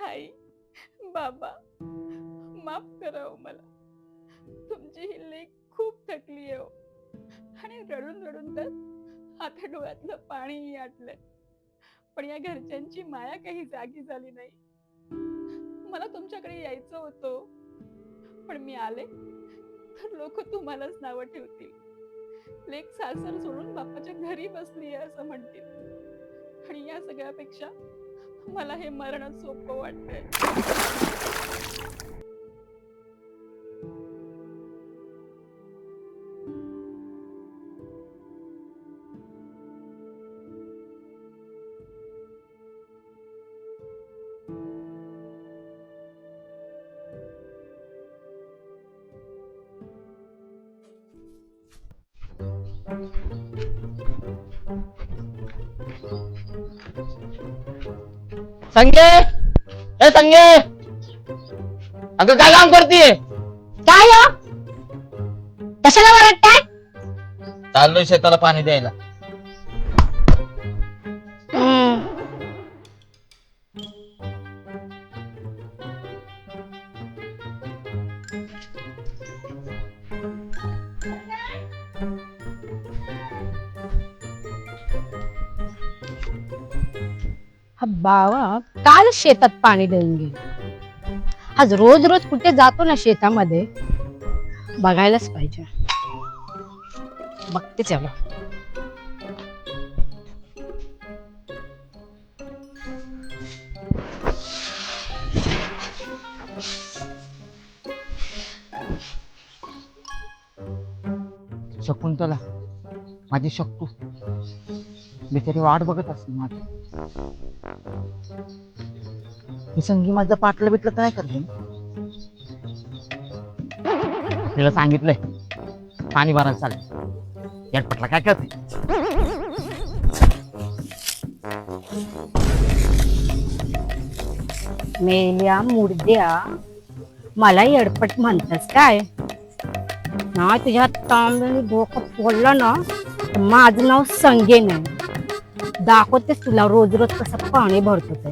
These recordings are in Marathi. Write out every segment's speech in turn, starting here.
आई, बाबा, माफ करा हो मला. तुमची ही लेक खूप थकली आहे हो. आणि रडून रडून तर आता डोळ्यातलं पाणीही आटलंय. पण या घरच्यांची माया काही जागी झाली नाही. मला तुमच्याकडे यायचं होतं, पण मी आले तर लोक तुम्हालाच नावं ठेवतील. लेक सासर सोडून बापाच्या घरी बसली आहे असं म्हणतील. आणि या सगळ्यापेक्षा मला हे मरणच सोपं वाटतंय. संगे, ए संगे, अगं काय काम करतीये? काय हो? कशाला वरडताय? चाललोय शेताला पाणी द्यायला. हा बाबा काल शेतात पाणी देऊन गेले. आज रोज रोज कुठे जातो ना शेतामध्ये, बघायलाच पाहिजे. बघतेच याला. शकुंतला, माझी शक्तू बिचारी वाट बघत असते माझी. ही संगी माझं पाटलं बिटलं तर नाही करते ना? तिला सांगितलंय पाणी भरायला चाललंय. यात पटला काय करते? मेल्या मुर्द्या, मला येडपट म्हणतास काय? ना तुझ्या तांबड्याने डोकं फोडलं ना, तर माझं नाव संगे नाही. दाखवतेस तुला रोज रोज कसं पाणी भरतो ते.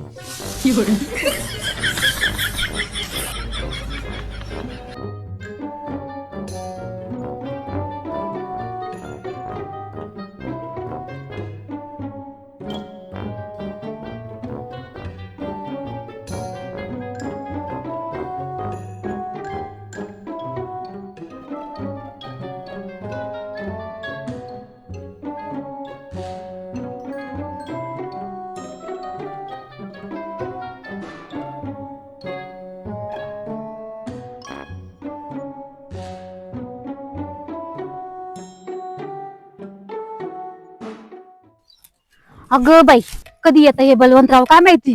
अगं बाई, कधी येतं हे बलवंतराव काय माहिती.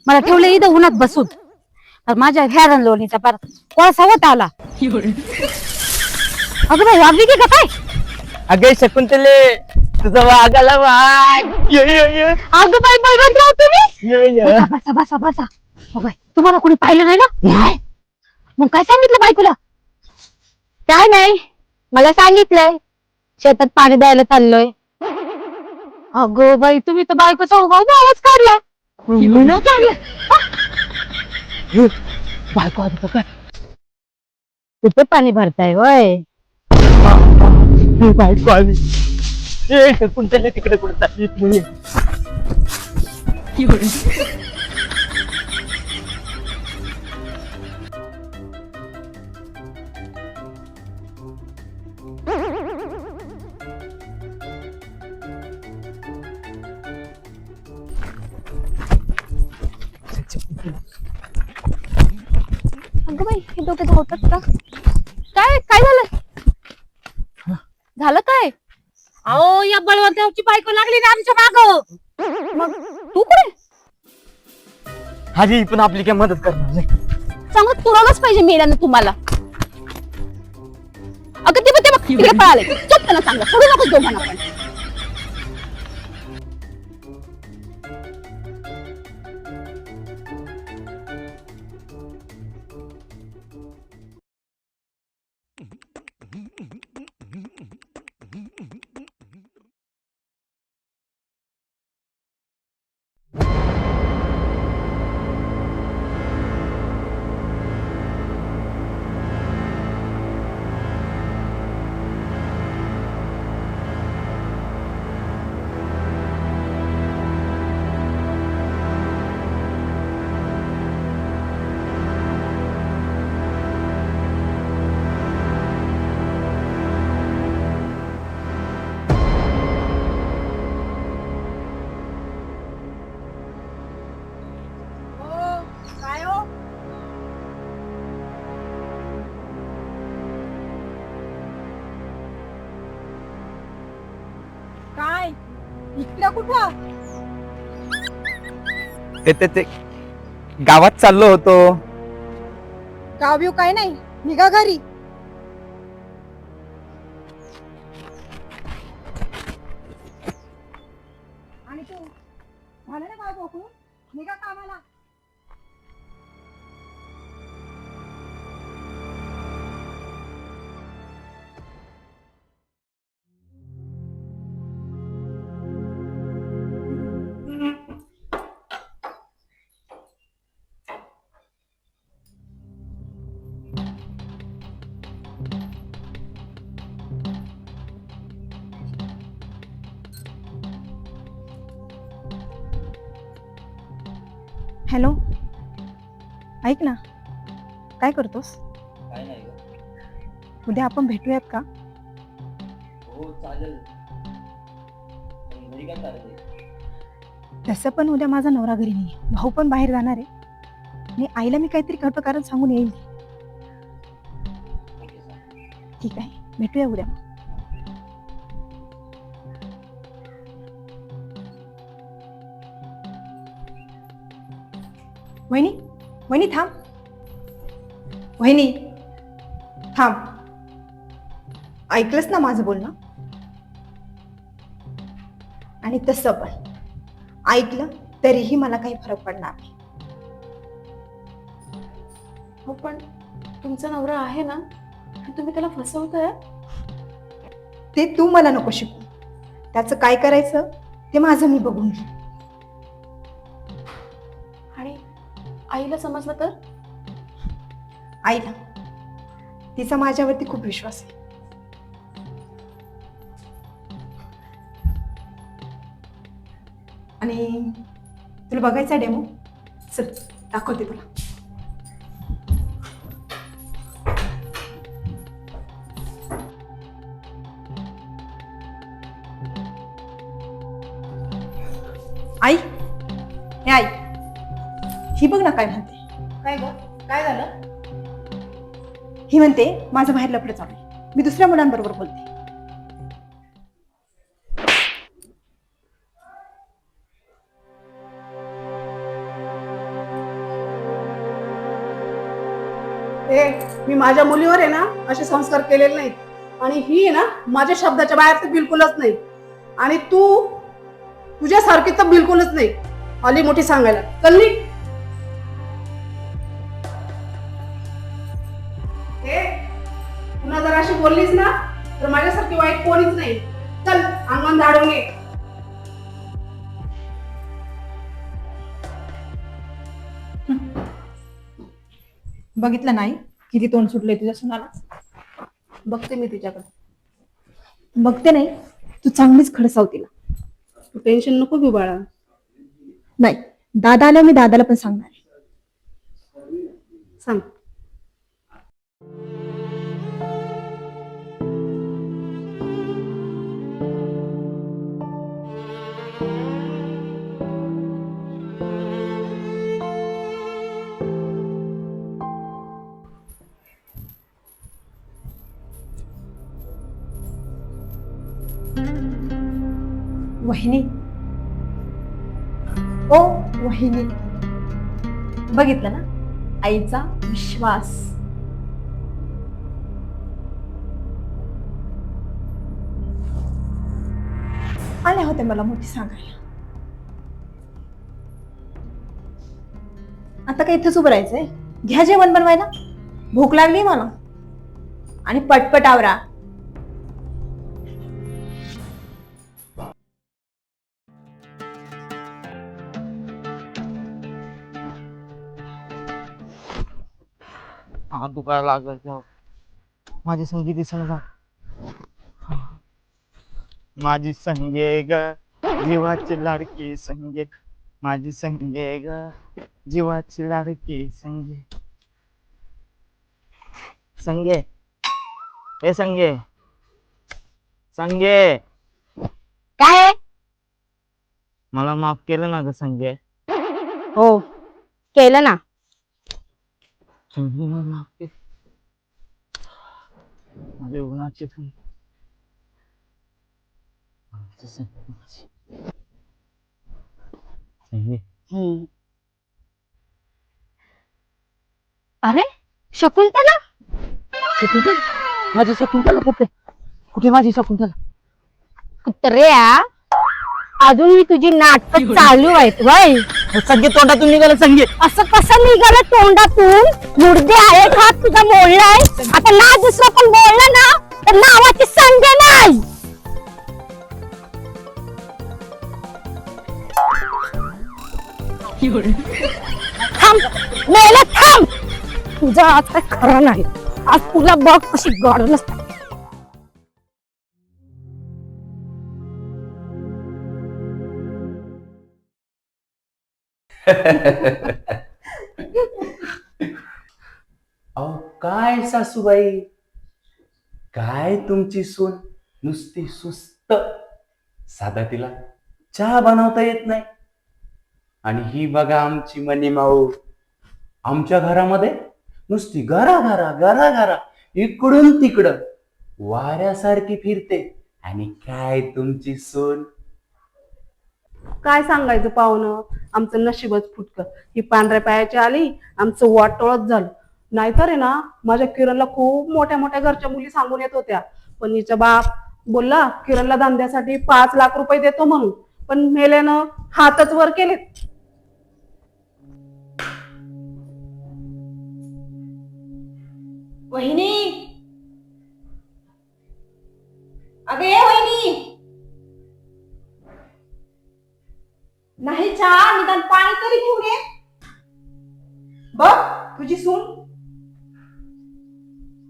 मला ठेवलं इथं उन्हात बसून. तर माझ्या हेरण लोणीचा पार कोळसा होत आला. अगं बाई, वागली की का काय? अगे शकुंतले, तुझा वाघाला वाघ. अगं बाई, बलवंतराव तुम्ही? बसा बसा बसा बसा. हो बाई, तुम्हाला कोणी पाहिलं नाही ना? नाही. मग काय सांगितलं बायकोला? काय नाही, मला सांगितलंय शेतात पाणी द्यायला चाललोय. अगं बाई, तुम्ही तर बायकोचा उगाच आवाज काढला. बायको आली का काय? कुठे पाणी भरताय वय? बायको आली. ए शकुंतले, तिकडे कुठे चालली? अगं बाई, हे दोघे धावतात का? काय काय झालं? झालं काय? अहो, या बळवंताची बायको लागली ना आमच्या माग. मग तू कुठे? हाजी पण आपली काय मदत करणार नाही. चांगलं पुरावलंच पाहिजे मेल्यानं तुम्हाला. अगं ते बघ तिकडे पळाले. चुप त्यांना चांगलं सोडू नको दोघांना पण. इकडे कुठं? ते गावात चाललो होतो. गाव काय नाही, निघा घरी. आणि तू झालं ना गाव बघून, निघा कामाला. हॅलो, ऐक ना, काय करतोस? काय नाही ग. उद्या आपण भेटूयात का? हो चालेल. पण घरी काय चाललंय? तसं पण उद्या माझा नवरा घरी नाही, भाऊ पण बाहेर जाणार आहे आणि आईला मी काहीतरी कारण सांगून येईल. ओके, चालेल. ठीक आहे, भेटूया उद्या. वहिनी, वहिनी थांब. वहिनी थांब. ऐकलंस ना माझं बोलणं? आणि तसं पण ऐकलं तरीही मला काही फरक पडणार नाही. हो पण तुमचा नवरा आहे ना, तुम्ही त्याला फसवताय. ते तू मला नको शिकू. त्याचं काय करायचं ते माझं मी बघून घेईन. आणि आईला समजलं तर? आईला तिचा माझ्यावरती खूप विश्वास आहे. आणि तुला बघायचा डेमो? चल दाखवते तुला. आई, हे आई, ही बघ ना काय म्हणते. काय ग, काय झालं? ही म्हणते माझं बाहेर लफडं चालू आहे, मी दुसऱ्या मुलांबरोबर बोलते. मी माझ्या मुलीवर आहे ना असे संस्कार केलेले नाहीत आणि ही आहे ना माझ्या शब्दाच्या बाहेर तर बिलकुलच नाही. आणि तू तुझ्यासारखी तर बिलकुलच नाही. आली मोठी सांगायला. कल्ली पुन्हा जर अशी बोललीस ना तर माझ्यासारखी वाईट कोणीच नाही. चल अंगण झाडून घे. बघितलं नाही किती तोंड सुटलंय तुझ्या सुनाला? बघते मी तिच्याकडे. बघते नाही, तू चांगलीच खडसाव तिला. तू टेन्शन नको घेऊ बाळा. नाही, दादा आल्या मी दादाला पण सांगणार आहे. सांग. वहिनी, ओ वहिनी, बघितलं ना आईचा विश्वास. आल्या होत्या मला मोठी सांगायला. आता काय इथंच उभं राहायचंय? घ्या जेवण बनवायला, भूक लागली मला. आणि पटपट आवरा. हा दुखायला लागलं तेव्हा माझी संगी दिसना. माझी संगे ग जीवाची लाडकी संगे, माझी संगे ग जीवाची लाडकी संगे. संगे, ए संगे, संगे. काय? मला माफ केलं ना ग संगे? हो केलं ना. संगे मला माफ केलं. माझ्या गुणाची पण अरे शकुंतला माझी शकुंतला कुठे? कुठे माझी शकुंतला? कुत्र्या अजूनही तुझी नाटक चालू आहेत वय. संगीत तोंडातून निघालं संगीत. असं कसं निघालं तोंडातून? मुर्दे आहे हात तुझा मोडलाय. आता ना दुसरं पण बोललं ना तर नावाची संधी नाही. थांब मेला थांब. तुझं आज काय खरं नाही. आज तुला बघ कशी गाडून असतात. अहो काय सासूबाई, काय तुमची सून नुसती सुस्त. साधा तिला चहा बनवता येत नाही. आणि ही बघा आमची मनी माऊ, आमच्या घरामध्ये नुसती घरा घरा घरा घरा इकडून तिकडं वाऱ्यासारखी फिरते. आणि काय तुमची सून, काय सांगायचं पाहुणं, आमचं नशीबच फुटकं. ही पांढऱ्या पायाची आली, आमचं वाटोळच झालं. नाहीतर आहे ना, माझ्या किरणला खूप मोठ्या मोठ्या घरच्या मुली सांगून येत होत्या. पण हिचा बाप बोलला किरणला धंद्यासाठी 5 लाख रुपये देतो म्हणून. पण मेल्यानं हातच वर केले. वहिनी, अगे वहिनी, नाही चहा निदान पाणी तरी घेऊन ये. बघ तुझी सून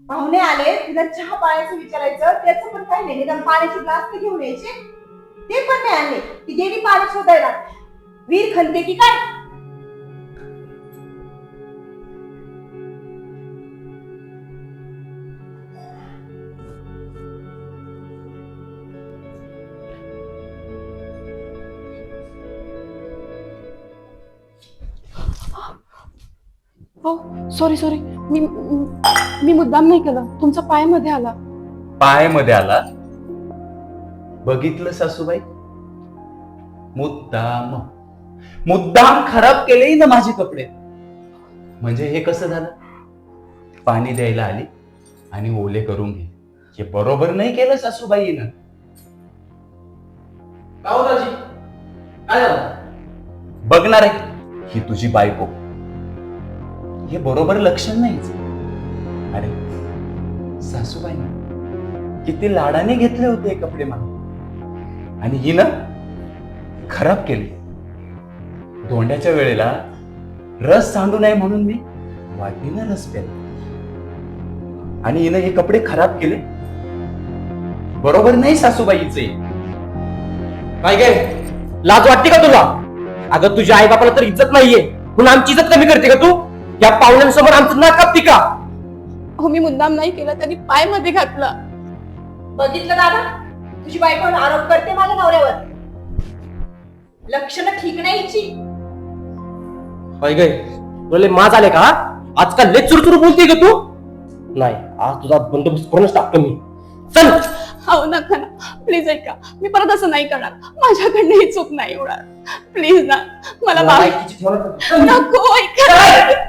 पाहुणे आले, तिला चहा पाण्याचं विचारायचं, त्याचं पण काही नाही. निदान पाण्याची ग्लास तर घेऊन यायचे, ते पण नाही आणले. ती गेली पाणी शोधायला. वीर खणते की काय? हो सॉरी सॉरी, मी मुद्दाम नाही केलं. तुमचा पाय मध्ये आला. पाय मध्ये आला? बघितलं सासूबाई, मुद्दाम मुद्दाम खराब केले ना माझे कपडे. म्हणजे हे कसं झालं? पाणी द्यायला आली आणि ओले करून घे. हे बरोबर नाही केलं सासूबाईनं. बघणार आहे ही तुझी बायको, हे बरोबर लक्षण नाहीच. अरे सासूबाई किती लाडाने घेतले होते हे कपडे मला, आणि ही ना खराब केले. धोंड्याच्या वेळेला रस सांडू नये म्हणून मी वाटीनं रस प्याला, आणि हिनं हे कपडे खराब केले. बरोबर नाही सासूबाईचे. काय काय लाज वाटते का तुला? अगं तुझ्या आई बापाला तर इज्जत नाहीये, म्हणून आमची इज्जत कमी करते का तू? या पाहुण्यांसमोर आमचं नाक कापते का? हो मी मुद्दाम नाही केलं, त्यांनी पाय मध्ये घातला. बघितलं दादा, तुझी बायको आरोप करते माझ्या नवऱ्यावर. लक्षणं ठीक नाही हिची. काय काय तुला माज आले का? आजकाल लय चुरचुर बोलते का तू? नाही, आज तुझा बंदोबस्त करूनच टाकतो मी. चल. हो नका ना, प्लीज ऐका, मी परत असं नाही करणार. माझ्याकडनं ही चूक नाही होणार. प्लीज ना, मला नको ऐका.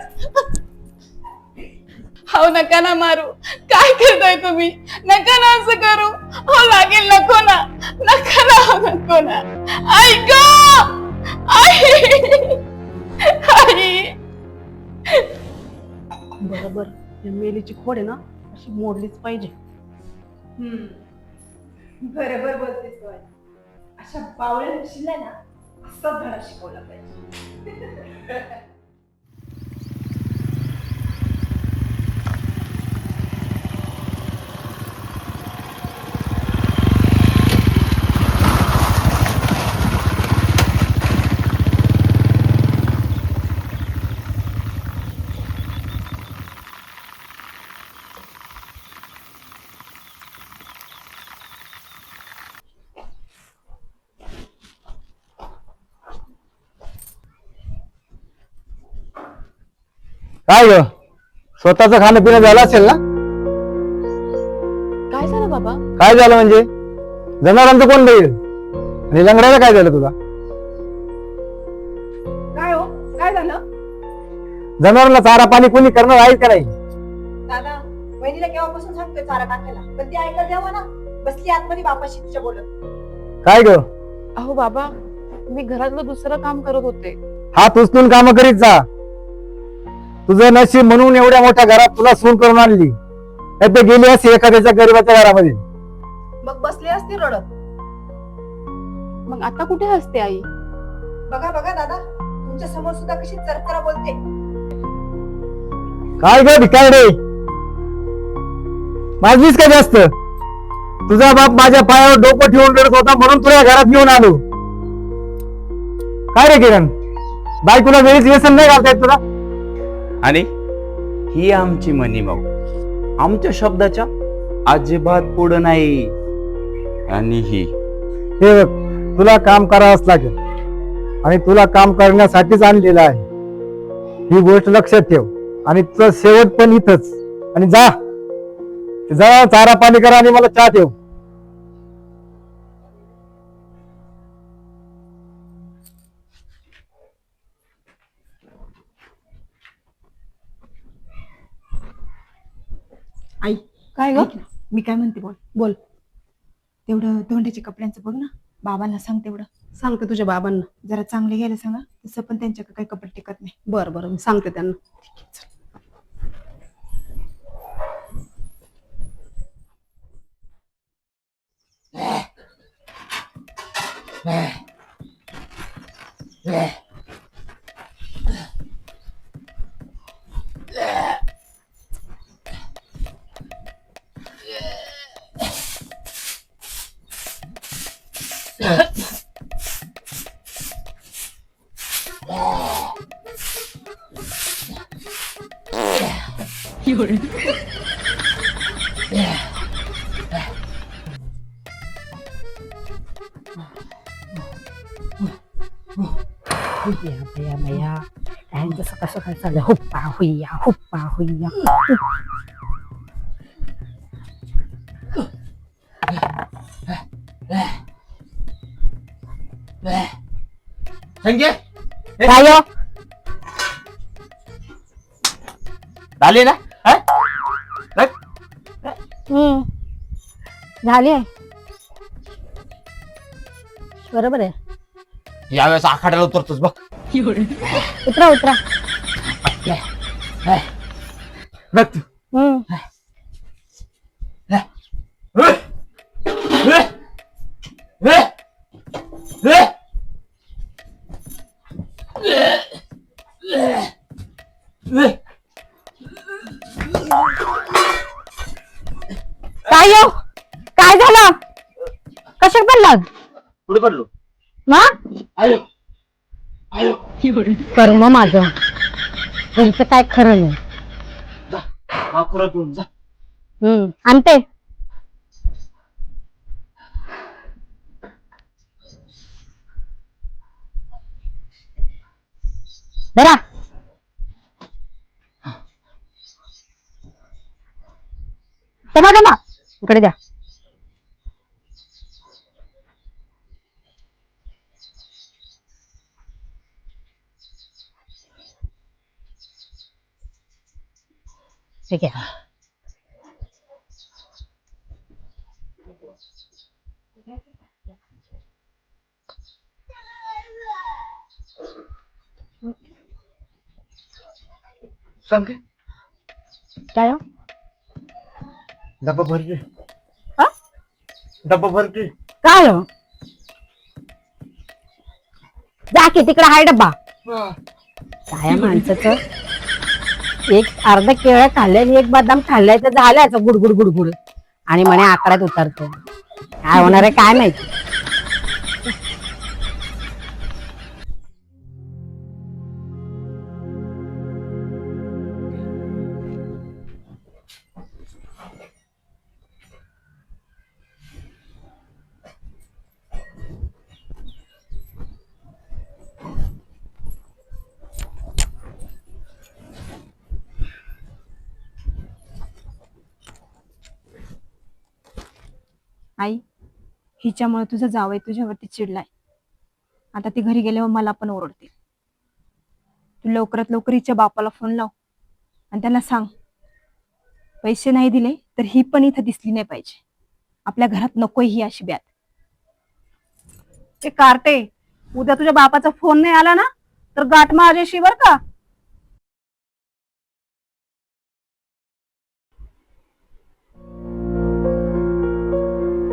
हो नका ना मारू. काय करताय तुम्ही? नका ना असं करू. हो लागेल, नको ना, नका ना, हो नको ना. ऐका आई. बरोबर, या मेलीची खोड आहे ना अशी मोडलीच पाहिजे. बरोबर बोलतेस तू. अशा बावळ्या मुशीला ना असा धडा शिकवला पाहिजे. काय ग, स्वतःच खाणं पिणं झालं असेल ना? काय झालं बाबा? काय झालं म्हणजे? जनावरांचं कोण बघेल? आणि लंगड्याला काय झालं तुला? काय हो काय झालं जनावरांना चारा पाणी कोणी करणार आहे का नाही? दादा वहिनीला केव्हापासून सांगतोय चारा टाकायला पण ती ऐकायला द्यावं ना. बसली आतमध्ये बापाशी तिच्या बोलत. काय ग अहो बाबा मी घरातलं दुसरं काम करत होते. हात उचलून काम करीत जा. तुझं नशीब म्हणून एवढ्या मोठ्या घरात तुला सून करून आणली. नाही तर गेली असती एखाद्याच्या गरीबाच्या घरामध्ये. मग बसली असती रडत. मग आता कुठे असते आई? बघा बघा दादा तुमच्या समोर सुद्धा कशी चरचरा बोलते. काय ग भिकारडे माझीच का जास्त? तुझा बाप माझ्या पायावर डोकं ठेवून रडत होता म्हणून तुला या घरात घेऊन आलो. काय रे किरण बायकोला वेळीच व्यसन नाही घालता येत तुला? आणि ही आमची मनी माऊ आमच्या शब्दाच्या अजिबात पुढं नाही. आणि ही हे बघ तुला काम करावंच लागेल आणि तुला काम करण्यासाठीच आणलेलं आहे. ही गोष्ट लक्षात ठेव आणि तुझं शेवट पण इथंच. आणि जा जा चारा पाणी करा आणि मला चहा ठेव. आई काय ग? मी काय म्हणते बोल बोल. तेवढं धोंड्याच्या कपड्यांचं बघ ना. बाबांना सांग तेवढं. सांगते तुझ्या बाबांना. जरा चांगले गेले सांगा तसं पण त्यांच्याकडे काही कपडे टिकत नाही. बरं बरं मी सांगते त्यांना. बया बया काय सकाळ सकाळ चाललं हुप्पा हुय्या हुप्पा हुय्या. संजय काय हो? झाले ना? हा? झाली बरोबर आहे. यावेळेस आखाड्याला उतरतोच बघ. उतरा उतरा. बघ तू. काय हो? काय झालं? कशात पडलात? पुढे पडलो. कर्म माझं त्यांचं काय खरं नाही. जा. आणते. धरा. तमा तमा इकडे द्या. ठीक आहे. सांग काय हो? डब्बा भर की. हा? डब्बा भर की. काय हो? जा की तिकडे हाय डब्बा. काय माणसाचं एक अर्धा केळं खाल्लंय आणि एक बदाम खाल्लाय तर झालं गुडगुड गुडगुड आणि म्हणे आकड्यात उतरतो. काय होणार आहे काय माहिती. आई हिच्यामुळे तुझा जावई तुझ्यावरती चिडलाय. आता ती घरी गेल्यावर मला पण ओरडते. तू लवकरात लवकर हिच्या बापाला फोन लाव आणि त्यांना सांग पैसे नाही दिले तर ही पण इथं दिसली नाही पाहिजे. आपल्या घरात नकोय ही अशी ब्यात. ते कार्टे, उद्या तुझ्या बापाचा फोन नाही आला ना तर गाठ माझ्याशी बर का.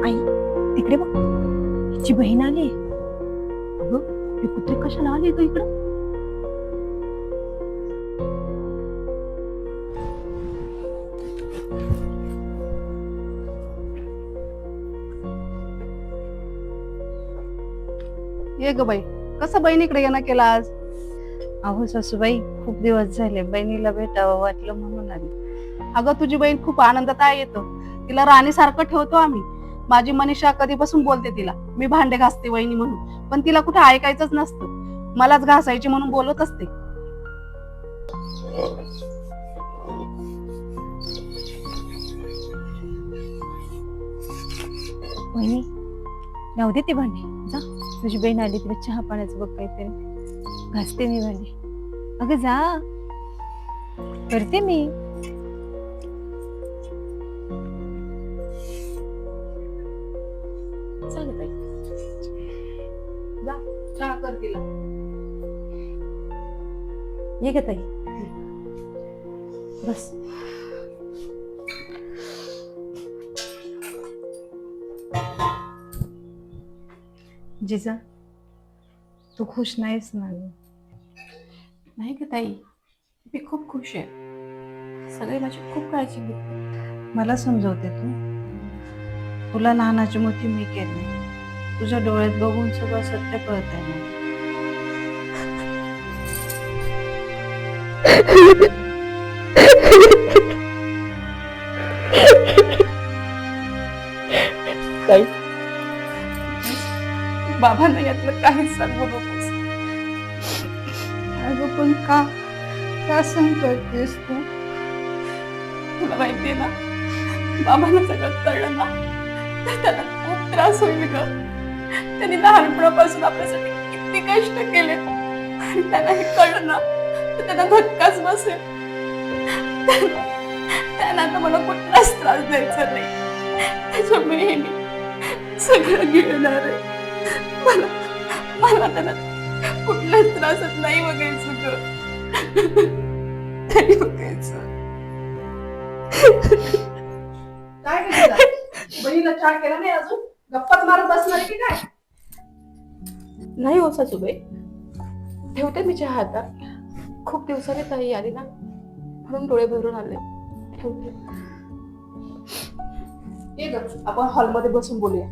आई तिकडे बघ, हिची बहीण आली. अगं हे कुत्रे कशाला आले तो इकडं? ये ग बाई, कसं बहिणीकडे येणं केलं आज? अहो सासूबाई, खूप दिवस झाले बहिणीला भेटावं वाटलं म्हणून आली. अगं तुझी बहीण खूप आनंदात आहे येतो. तिला राणीसारखं ठेवतो आम्ही. माझी मनीषा कधीपासून बोलते तिला मी भांडे घासते वहिनी म्हणून, पण तिला कुठे ऐकायचंच नसतं. मलाच घासायची म्हणून बोलत असते. वहिनी राहू दे ते भांडे. जा, तुझी बहीण आली, तिला चहा पाण्याचं बघ काहीतरी. घासते मी भांडे. अगं जा, करते मी. चालेल ताई. जा चहा कर तिला. ये ग ताई, बस. जिजा, तू खुश नाहीस ना ग? नाही का ताई, मी खूप खुश आहे. सगळे माझी खूप काळजी घेते. मला समजवते तू. तुला लहानाची मोठी मी केली. तुझ्या डोळ्यात बघून सगळं सत्य कळत आहे मला. ताई, बाबांना यातलं काहीच सांगू नकोस. अगं पण का का सहन करतेस तू? तुला माहितीये ना, बाबांना सगळं कळलं ना तर त्यांना खूप त्रास होईल ग. त्यांनी लहानपणापासून आपल्यासाठी किती कष्ट केले आणि त्यांना हे कळलं ना तर त्यांना धक्काच बसेल. त्यांना आता मला कुठलाच त्रास द्यायचा नाही. त्याच्यामुळे मी सगळं गिळणार आहे. मला मला त्यांना कुठल्याच त्रासात नाही बघायचं ग. नाही बघायचं. काय केलं? बहिणीला चहा केला नाही अजून? गप्पात मारत बसणार आहे की काय? नाही हो सासूबाई, ठेवते मी चहा आता. खूप दिवसांनी ताई आली ना म्हणून डोळे भरून आले. ठेवते. ये ग, आपण हॉलमध्ये बसून बोलूया.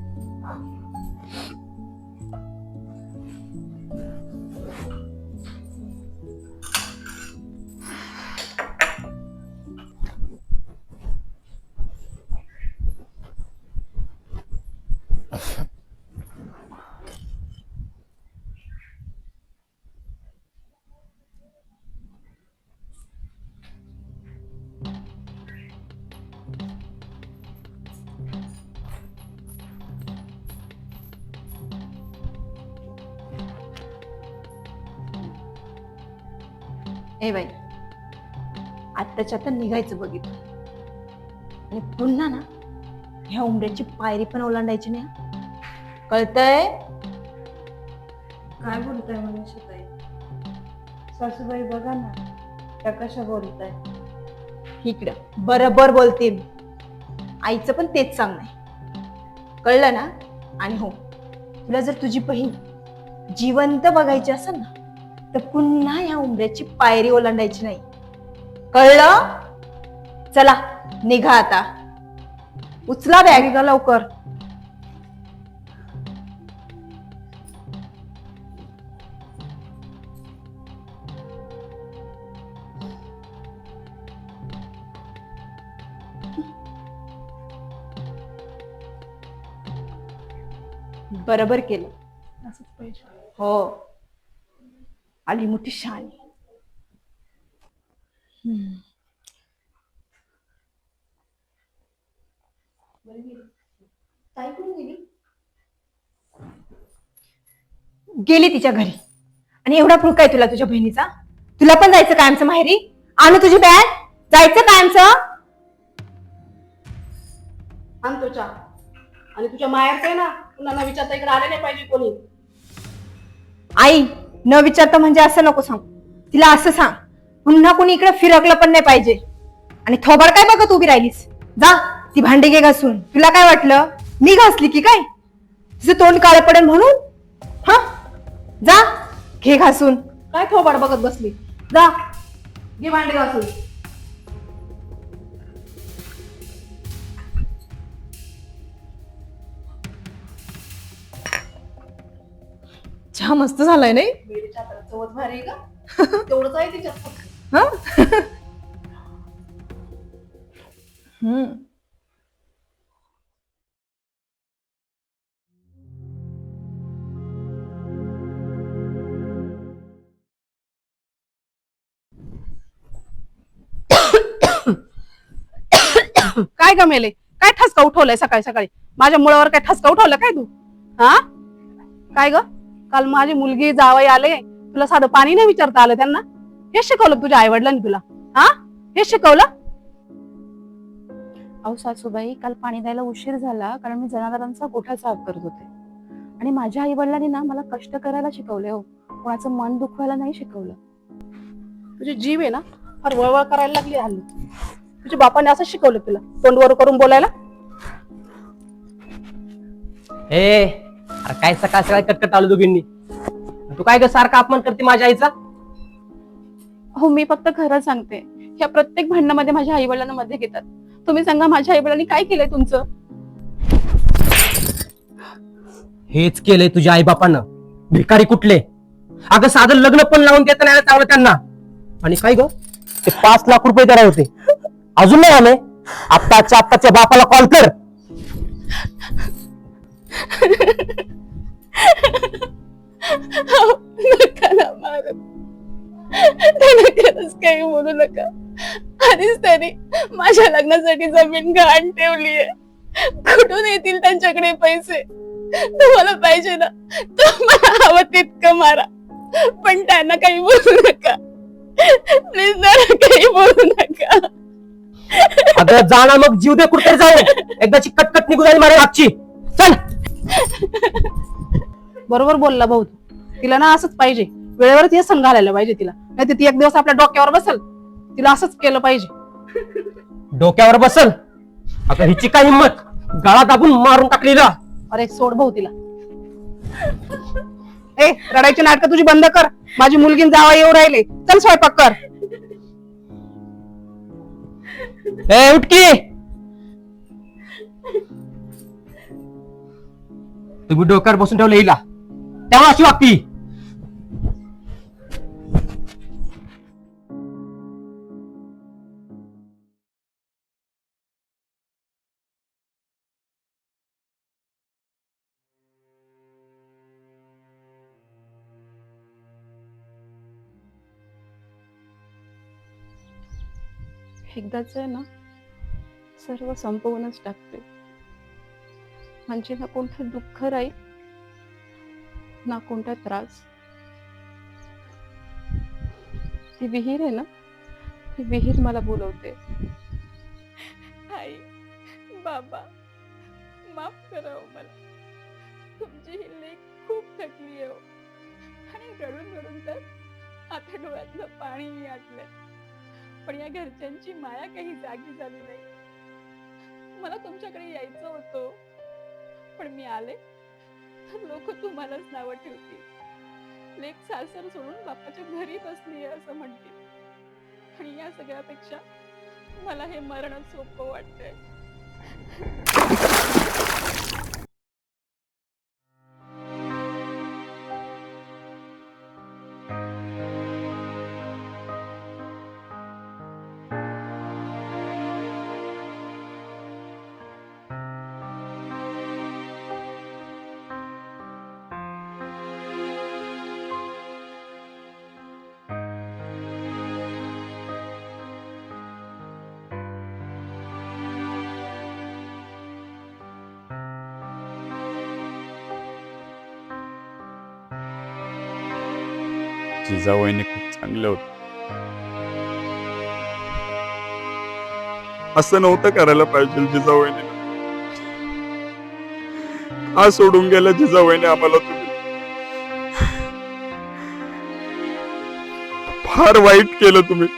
ए बाई, आत्ताच्या आता निघायचं बघितलं आणि पुन्हा ना ह्या उंबऱ्याची पायरी पण ओलांडायची नाही. कळतंय? काय बोलताय मनीषा ताई? सासूबाई बघा ना, त्या कशा बोलताय. इकडं बरोबर बोलते मी. आईचं पण तेच सांगणं. कळलं ना? आणि हो, तुला जर तुझी बहीण जिवंत बघायची असेल ना तर पुन्हा या उंबऱ्याची पायरी ओलांडायची नाही. कळलं? चला निघा आता. उचला बॅग. निघा लवकर. बरोबर केलं. असंच पाहिजे. हो, आली मोठी शान. गेली तिच्या घरी. आणि एवढा पुळ काय तुला तुझ्या बहिणीचा? तुला पण जायचं कायमचं माहेरी? आणू तुझी बॅग, जायचं कायमचं? आण तो चहा. आणि तुझ्या माहेरचं आहे ना, तुला न विचारता इकडे आले नाही पाहिजे कोणी. आई, न विचारता म्हणजे असं नको सांग. तिला असं सांग, पुन्हा कोणी इकडे फिरकलं पण नाही पाहिजे. आणि थोबाड काय बघत उभी राहिलीस? जा ती भांडी घे घासून. तुला काय वाटलं मी घासली की काय? तुझं तोंड काळं पडेल म्हणून? हा, जा घे घासून. काय थोबाड बघत बसली? जा घे भांडे घासून. चहा मस्त झालाय नाही? वेळेच्या हाताला चवच भारी आहे का? तेवढंच आहे तिच्यात. हा? हम्म. काय गमेले? काय ठसका उठवलाय सकाळी सकाळी? माझ्या मुळावर काय ठसका उठवला काय तू? हा, काय ग? काल माझी मुलगी जावई आले, तुला साधं पाणी नाही विचारता आलं त्यांना? हे शिकवलं तुझ्या आई वडिलांनी तुला? हा, हे शिकवलं? अहो सासूबाई, काल पाणी द्यायला उशीर झाला कारण मी जनावरांचा गोठा साफ करत होते. आणि माझ्या आई वडिलांनी ना मला कष्ट करायला शिकवले हो, कोणाचं मन दुखवायला नाही शिकवलं. तुझी जीव आहे ना फार वळवळ करायला लागली हल्ली. तुझ्या बापाने असं शिकवलं तुला तोंडवर करून बोलायला? ए अरे काय सकाळ सकाळी कटकट आलो दोघींनी. तू काय ग सारखा अपमान करते माझ्या आईचा? हो, मी फक्त खरं सांगते. ह्या प्रत्येक भांडणामध्ये माझ्या आई वडिलांना मध्ये घेतात. तुम्ही सांगा माझ्या आई वडिलांनी काय केलंय तुमचं? हेच केलंय तुझ्या आई बापानं. भिकारी कुठले? अगं साधं लग्न पण लावून देता नाही चावलं त्यांना. आणि काय ग, ते 5 लाख रुपये देणार होते, अजून नाही आले. आत्ताच्या बापाला कॉल कर. नका ना मारू. त्याला खरंच काही बोलू नका. आधीच त्यांनी माझ्या लग्नासाठी जमीन गहाण ठेवलीये. कुठून येतील त्यांच्याकडे पैसे? तुम्हाला पाहिजे ना तर मला हवं तितकं मारा, पण त्यांना काही बोलू नका. प्लीज जरा काही बोलू नका. अगं जाणार मग जीव दे कुठे जाऊ. एकदाची कटकट निघून आली माझ्या मागची. चल. बरोबर बोलला भाऊ. तिला ना असंच पाहिजे, वेळेवर ती सण घालायला पाहिजे तिला. नाही तर ती एक दिवस आपल्या डोक्यावर बसल. तिला असंच केलं पाहिजे. डोक्यावर बसल? अगं हिची काय हिंमत, गळा दाबून मारून टाकलेला. अरे सोड भाऊ तिला. ए, रडायची नाटकं तुझी बंद कर. माझी मुलगी जावा येऊ राहिले. चल स्वयंपाक कर. ए उठकी. तुम्ही डोक्यावर बसून ठेवलं हिला, त्यामुळे अशी वागती. एकदाच आहे ना सर्व संपवूनच टाकते. म्हणजे ना कोणतं दुःख राहील ना कोणता त्रास. ती विहीर आहे ना, ती विहीर मला बोलवते. आई, बाबा, माफ करा हो मला. तुमची ही लेक खूप थकली आहे हो. आणि रडून रडून तर आता डोळ्यातलं पाणीही आटलंय. पण या घरच्यांची माया काही जागी झाली नाही. मला तुमच्याकडे यायचं होतं, पण मी आले तर लोक तुम्हालाच नावं ठेवतील. लेक सासर सोडून बापाच्या घरी बसली आहे असं म्हणतील. आणि या सगळ्यापेक्षा मला हे मरण सोपं वाटतंय. जिजाबाईंनी खूप चांगलं होतं. असं नव्हतं करायला पाहिजे जिजावहिनीला. का सोडून गेल्या जिजावहिनी आम्हाला तुम्ही? फार वाईट केलं तुम्ही.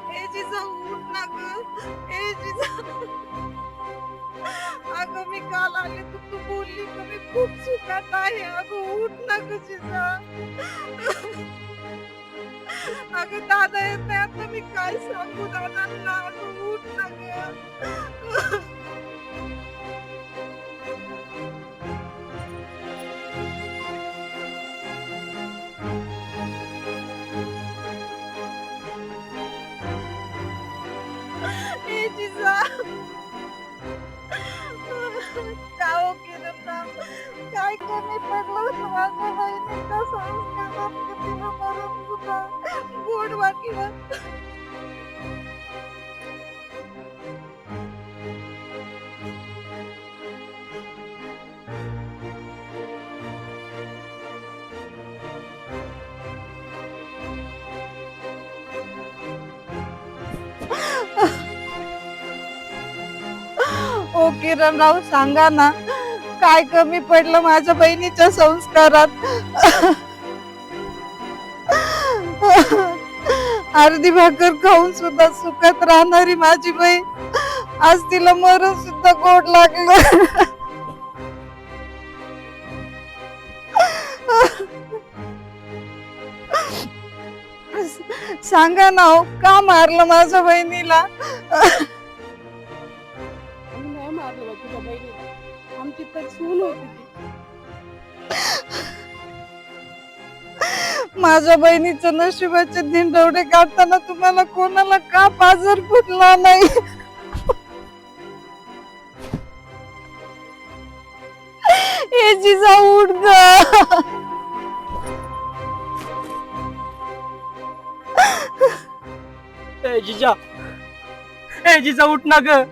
ए जिजा उठ ना ग. ए जिजा, अगं मी काल आले तर तू बोलली का मी खूप सुखात आहे. अगं उठ ना ग जिजा. अगं दादा येत नाही आता मी काय सांगू दादांना. अगं उठ ना ग. ए जिजा, का हो किरणराव, काय कमी पडलं होतं माझ्या बहिणीच्या संस्कारात की तिला मरून सुद्धा गोड वाटलं. ओ किरणराव, सांगा ना काय कमी पडलं माझ्या बहिणीच्या संस्कारात. अर्धी भाकर खाऊन सुद्धा सुखात राहणारी माझी बहीण आज तिला मरून सुद्धा गोड लागलं. सांगा ना हो, का मारलं माझ्या बहिणीला? नाही मारलं बा तुझ्या बहिणीला, आमची तर सून होती ती. माझ्या बहिणीच्या नशिबाचे दिंडवडे काढताना तुम्हाला कोणाला का पाजर फुटला नाही? ए जिजा उठ ग. ए जिजा, ए जिजा उठ ना ग.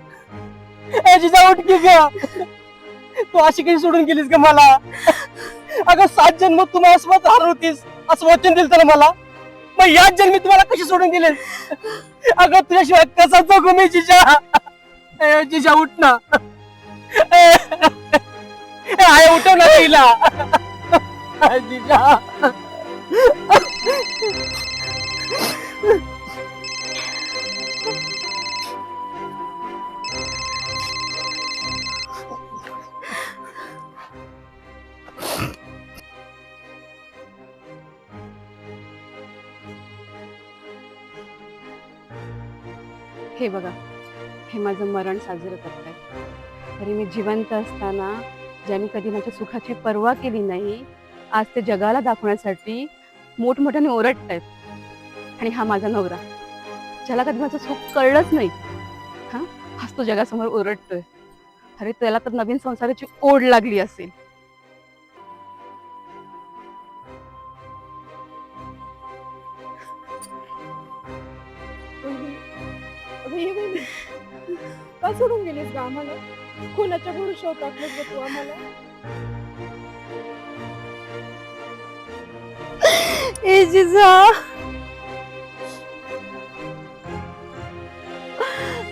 ए जिजा उठ की ग. तू अशी काही सोडून गेलीस का मला? अगं 7 जन्म तू माझ्यासोबत हरवतीस असं वचन दिलं तर मला, मग याच जन्मी तुम्हाला कशी सोडून दिले? अगं तुझ्याशिवाय कसा जगू मी जिजा? ए जिजा उठ ना. आहे उठव ना तिला. जिजा हे बघा, हे माझं मरण साजरं करताय. तरी मी जिवंत असताना ज्यांनी कधी माझ्या सुखाची पर्वा केली नाही, आज ते जगाला दाखवण्यासाठी मोठमोठ्याने ओरडतायत. आणि हा माझा नवरा, ज्याला कधी माझं सुख कळलंच नाही, हा आज तो जगासमोर ओरडतोय. अरे त्याला तर नवीन संसाराची ओढ लागली असेल. का सोडून गेलीस का आम्हाला? कोणाच्या भरोशावर टाकलं ग तू आम्हाला? ए जिजा,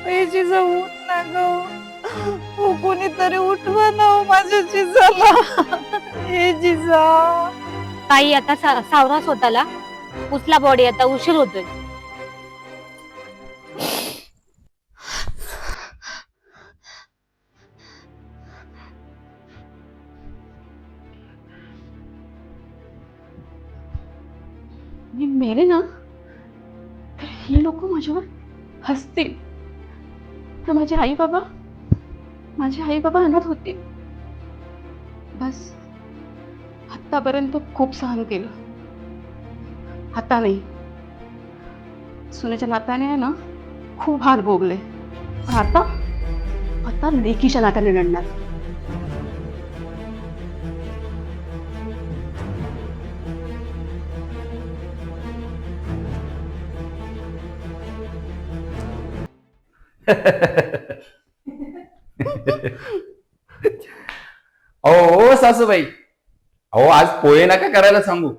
ए जिजा उठ ना ग. हो कोणीतरी उठवा ना हो माझ्या जिजाला. ए जिजा. ताई आता सावरा स्वतःला, उचला बॉडी, आता उशीर होतोय. मी मेले ना तर ही लोक माझ्यावर हसतील. तर माझे आई बाबा अनाथ होतील. बस आतापर्यंत खूप सहन केलं. आता नाही. सुनेच्या नात्याने आहे ना खूप हाल भोगले. पण आता आता लेकीच्या नात्याने लढणार. अहो सासूबाई, अहो आज पोहे नका करायला सांगू.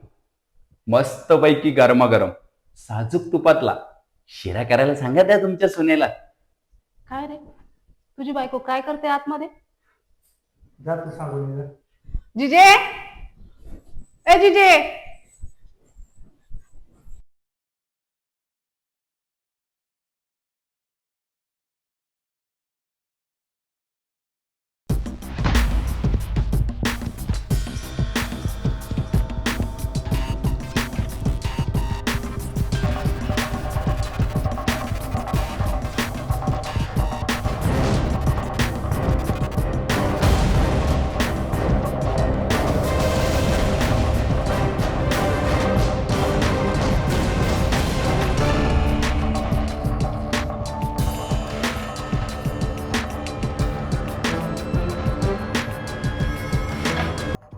मस्त पैकी गरमागरम साजूक तुपातला शिरा करायला सांगा त्या तुमच्या सुनेला. काय रे तुझी बायको काय करते आतमध्ये? जा तू सांगून ये. जिजे, ए जिजे,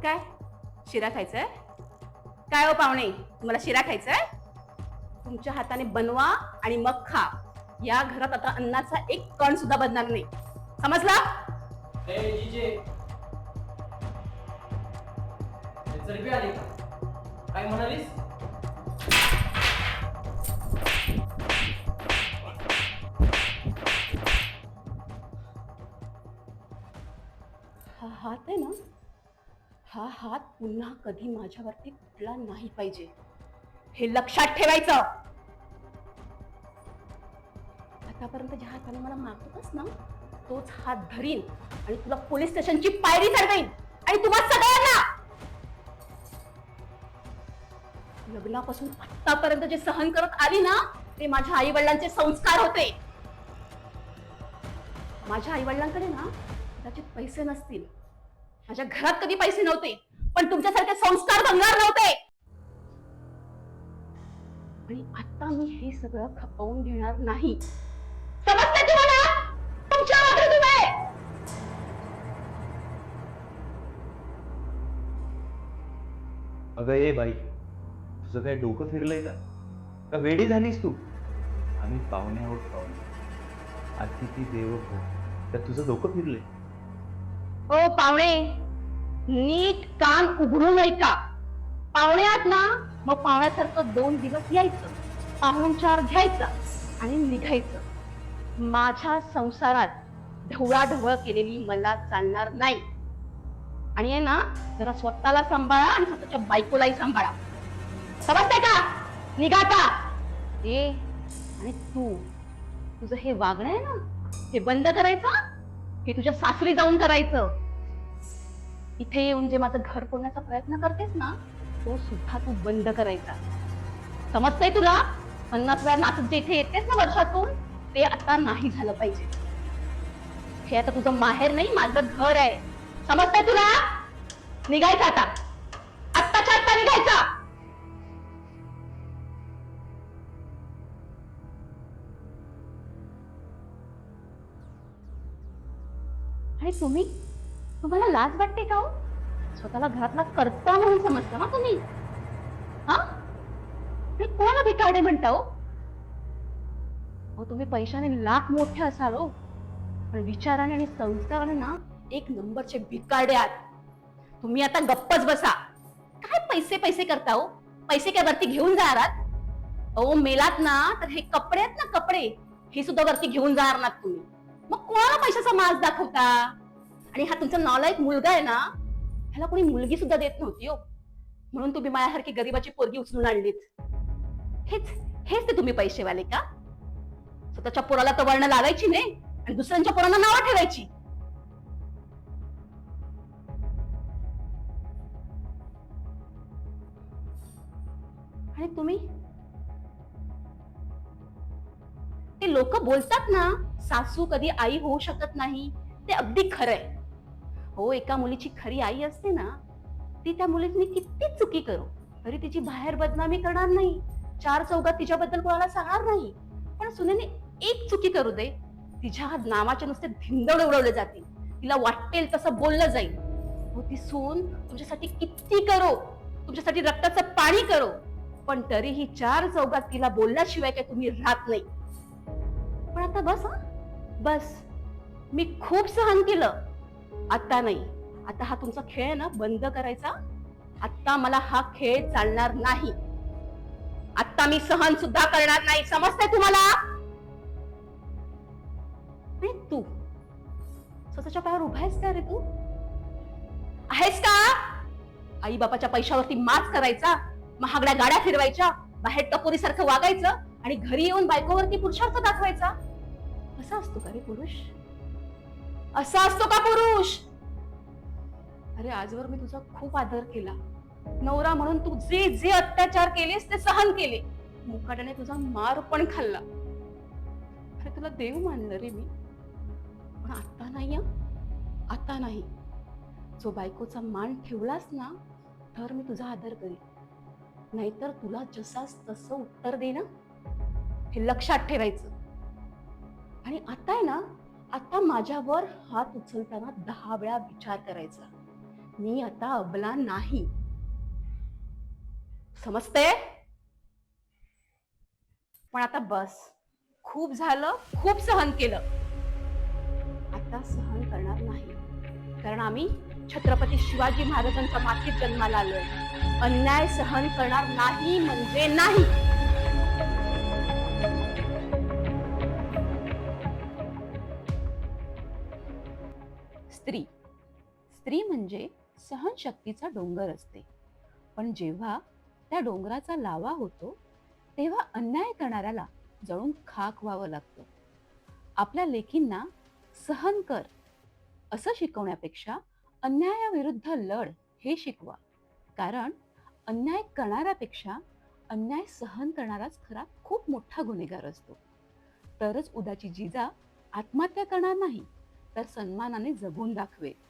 काय शिरा खायचाय? काय हो पाहुणे, तुम्हाला शिरा खायचाय? तुमच्या हाताने बनवा आणि मग खा. या घरात आता अन्नाचा एक कण सुद्धा बनणार नाही. समजला? काय म्हणालीस? हा हात आहे ना, हा हात पुन्हा कधी माझ्यावरती कुठला नाही पाहिजे, हे लक्षात ठेवायचं. आतापर्यंत ज्या हाताने मला मारतोस ना तोच हात धरीन आणि तुला पोलीस स्टेशनची पायरी चढवेन आणि तुम्हा सगळ्यांना. लग्नापासून आतापर्यंत जे सहन करत आली ना ते माझ्या आई वडिलांचे संस्कार होते. माझ्या आई वडिलांकडे ना कदाचित पैसे नसतील, माझ्या घरात कधी पैसे नव्हते, पण तुमच्यासारखे संस्कार भंगार नव्हते. आणि आता मी हे सगळं खपवून घेणार नाही. समजते तुम्हाला? तुमच्या मागे तुम्ही. अगं ए बाई, तुझं काय डोकं फिरलंय का वेडी झालीस तू? आम्ही पाहुणे आहोत, पाहुणे. अतिथी देवो भव. तर तुझं डोकं फिरलंय? ओ पाहुणे, नीट कान उघडून ऐका. पाहुणे आहात ना, मग पाहुण्यासारखं 2 दिवस यायचं, पाहुणचार घ्यायचा आणि निघायचं. माझ्या संसारात ढवळाढवळ केलेली मला चालणार नाही. आणि आहे ना, जरा स्वतःला सांभाळा आणि स्वतःच्या बायकोलाही सांभाळा. समजतंय का? निघा आता. ए आणि तू, तुझं हे वागणं आहे ना, हे बंद करायचं. हे तुझ्या सासरी जाऊन करायचं. इथे येऊन जे माझं घर फोडण्याचा प्रयत्न करतेस ना तो सुद्धा तू बंद करायचा. समजतंय तुला? 50 वेळा नाचत जे इथे येतेस ना वर्षातून, ते आता नाही झालं पाहिजे. हे आता तुझं माहेर नाही, माझं घर आहे. समजतंय तुला? निघायचं आता, आत्ताच्या आत्ता निघायचा. आणि तुम्हाला लाज वाटते का हो? स्वतःला घरातला कर्ता म्हणून समजता ना तुम्ही? हा, कोणाला भिकारडे म्हणता हो? तुम्ही पैशाने लाख मोठे असाल हो, पण विचाराने आणि संस्काराने ना 1 नंबरचे भिकारडे आहात. तुम्ही आता गप्पच बसा. काय पैसे पैसे करता हो? पैसे काय वरती घेऊन जाणार? अहो मेलात ना तर हे कपडे आहेत ना, कपडे हे सुद्धा वरती घेऊन जाणार ना तुम्ही. मग कोणाला पैशाचा माज दाखवता? आणि हा तुमचा नालायक मुलगा आहे ना, ह्याला कोणी मुलगी सुद्धा देत नव्हती हो, म्हणून तुम्ही माझ्यासारखी गरीबाची पोरगी उचलून आणलीत. हेच ते तुम्ही पैसेवाले का? स्वतःच्या पोराला तर वळण लागायची नाही आणि दुसऱ्यांच्या पोरांना नावं ठेवायची. आणि तुम्ही ते लोक बोलतात ना, सासू कधी आई होऊ शकत नाही, ते अगदी खरंय. हो, एका मुलीची खरी आई असते ना, ती त्या मुलीने किती चुकी करू तरी तिची बाहेर बदनामी करणार नाही, चार चौघात तिच्याबद्दल कोणाला सांगणार नाही. पण सुनेने एक चुकी करू दे, तिच्या नावाचे नुसते धिंदड उडवले जातील, तिला वाटेल तसं बोललं जाईल. हो, ती सून तुमच्यासाठी किती करो, तुमच्यासाठी रक्ताचं पाणी करो, पण तरीही चार चौघात तिला बोलल्याशिवाय काय तुम्ही राहत नाही. पण आता बस, बस. मी खूप सहन केलं, आता नाही. आता हा तुमचा खेळ आहे ना, बंद करायचा. आता मला हा खेळ चालणार नाही. आता मी सहन सुद्धा करणार नाही, समजतंय तुम्हाला? आणि तू स्वतःच्या पायावर उभा आहेस का रे? तू आहेस का? आई बापाच्या पैशावरती माच करायचा, महागड्या गाड्या फिरवायच्या, बाहेर टपोरीसारखं वागायचं आणि घरी येऊन बायकोवरती पुरुषार्थ दाखवायचा. असा असतो का रे पुरुष? असा असतो का पुरुष? अरे, आजवर मी तुझा खूप आदर केला, नवरा म्हणून तू जे जे अत्याचार केलेस ते सहन केले, मुकाट्याने तुझा मार पण खाल्ला. अरे, तुला देव मानलं रे मी, पण आता नाही. आता नाही. जो बायकोचा मान ठेवलास ना, तर मी तुझा आदर करीन, नाहीतर तुला जसाच तसं उत्तर दे ना, हे लक्षात ठेवायचं. आणि आता आहे ना, आता माझ्यावर हात उचलताना 10 वेळा विचार करायचा. मी आता अबला नाही, समजते? पण आता बस, खूप झालं, खूप सहन केलं. आता सहन करणार नाही, कारण आम्ही छत्रपती शिवाजी महाराजांच्या मातीत जन्माला आलोय. अन्याय सहन करणार नाही म्हणजे नाही. स्त्री म्हणजे सहनशक्तीचा डोंगर असते, पण जेव्हा त्या डोंगराचा लावा होतो तेव्हा अन्याय करणाऱ्याला जळून खाक व्हावं लागतं. आपल्या लेकींना सहन कर असं शिकवण्यापेक्षा अन्यायाविरुद्ध लढ हे शिकवा, कारण अन्याय करणाऱ्यापेक्षा अन्याय सहन करणाराच खरा खूप मोठा गुन्हेगार असतो. तरच उद्याची जिजा आत्महत्या करणार नाही, तर सन्मानाने जगून दाखवेल.